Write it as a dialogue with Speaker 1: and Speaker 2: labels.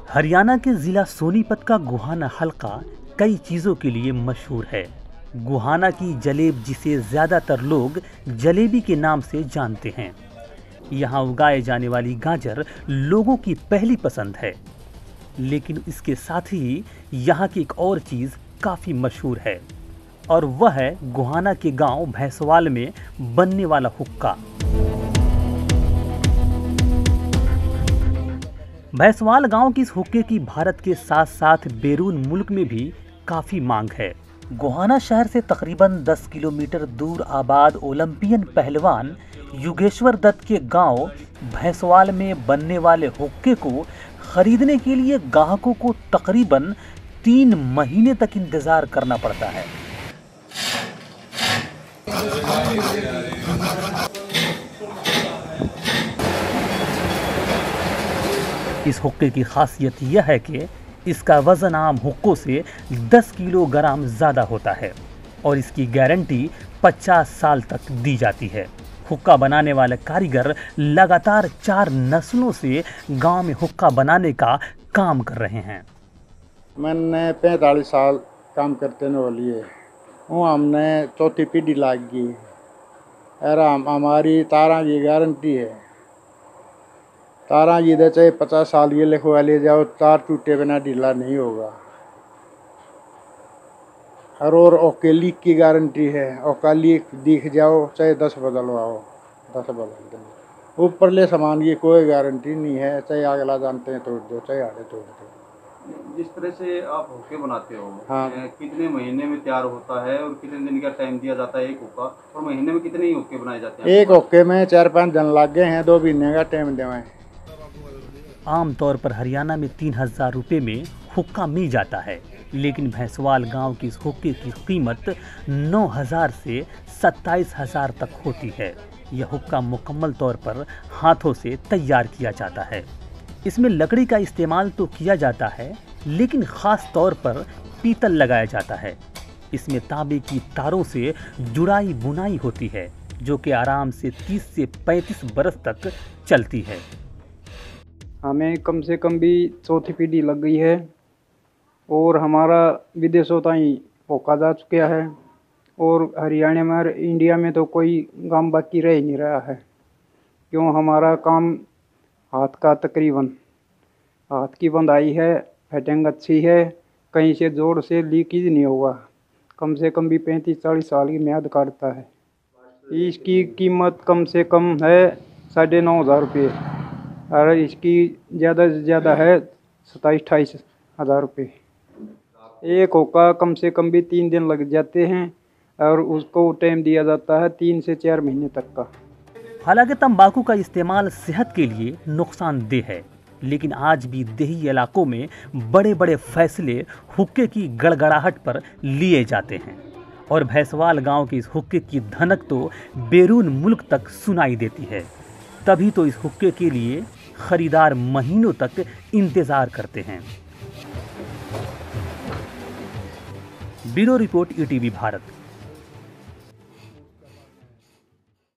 Speaker 1: हरियाणा के जिला सोनीपत का गोहाना हलका कई चीज़ों के लिए मशहूर है। गोहाना की जलेब, जिसे ज़्यादातर लोग जलेबी के नाम से जानते हैं। यहाँ उगाए जाने वाली गाजर लोगों की पहली पसंद है, लेकिन इसके साथ ही यहाँ की एक और चीज़ काफ़ी मशहूर है, और वह है गोहाना के गांव भैंसवाल में बनने वाला हुक्का। भैंसवाल गांव की इस हुक्के की भारत के साथ साथ बैरून मुल्क में भी काफ़ी मांग है। गोहाना शहर से तकरीबन 10 किलोमीटर दूर आबाद ओलंपियन पहलवान युगेश्वर दत्त के गांव भैंसवाल में बनने वाले हुक्के को खरीदने के लिए ग्राहकों को तकरीबन 3 महीने तक इंतजार करना पड़ता है। इस हुक्के की खासियत यह है कि इसका वजन आम हुक्कों से 10 किलोग्राम ज़्यादा होता है और इसकी गारंटी 50 साल तक दी जाती है। हुक्का बनाने वाले कारीगर लगातार 4 नस्लों से गांव में हुक्का बनाने का काम कर रहे हैं।
Speaker 2: मैंने 45 साल काम करते न लिए हूँ, हमने चौथी पीढ़ी लाग गई और हमारी तारा की गारंटी है। तारा ये दे चाहे 50 साल ये लिखवा ले जाओ, तार टूटे बिना ढीला नहीं होगा। और ओके लीक की गारंटी है, ओका लीक दिख जाओ चाहे 10 बदलवाओ, 10 बदल देंगे। ऊपर ले सामान की कोई गारंटी नहीं है, चाहे अगला जानते हैं तोड़ दो, चाहे आड़े तोड़ दो।
Speaker 3: जिस तरह से आप हुक्के बनाते हो,
Speaker 2: हाँ,
Speaker 3: कितने महीने में तैयार होता है और कितने दिन का टाइम दिया जाता है एक हुक्का, और महीने में कितने ही हुक्के बनाए जाते हैं?
Speaker 2: एक हुक्के में 4-5 दिन लग गए हैं, 2 महीने का टाइम देवें।
Speaker 1: आमतौर पर हरियाणा में 3000 रुपये में हुक्का मिल जाता है, लेकिन भैंसवाल गांव की इस हुक्के की कीमत 9000 से 27000 तक होती है। यह हुक्का मुकम्मल तौर पर हाथों से तैयार किया जाता है। इसमें लकड़ी का इस्तेमाल तो किया जाता है, लेकिन ख़ास तौर पर पीतल लगाया जाता है। इसमें तांबे की तारों से जुड़ाई बुनाई होती है, जो कि आराम से 30 से 35 बरस तक चलती है।
Speaker 4: हमें कम से कम भी चौथी पीढ़ी लग गई है और हमारा विदेशों ताईं होका जा चुका है, और हरियाणा में और इंडिया में तो कोई काम बाकी रह ही नहीं रहा है, क्यों हमारा काम हाथ का तकरीबन हाथ की बंधाई है, फिटिंग अच्छी है, कहीं से जोड़ से लीकेज नहीं होगा। कम से कम भी 35-40 साल की म्याद काटता है। इसकी कीमत कम से कम है 9500 रुपये, और इसकी ज़्यादा से ज़्यादा है 27-28 हज़ार रुपये। एक हुक्का कम से कम भी 3 दिन लग जाते हैं, और उसको टाइम दिया जाता है 3 से 4 महीने तक का।
Speaker 1: हालांकि तंबाकू का इस्तेमाल सेहत के लिए नुकसानदेह है, लेकिन आज भी देही इलाकों में बड़े बड़े फैसले हुक्के की गड़गड़ाहट पर लिए जाते हैं, और भैंसवाल गांव के इस हुक्के की धनक तो बैरून मुल्क तक सुनाई देती है। तभी तो इस हुक्के के लिए खरीदार महीनों तक इंतजार करते हैं। Bureau report, ETV Bharat.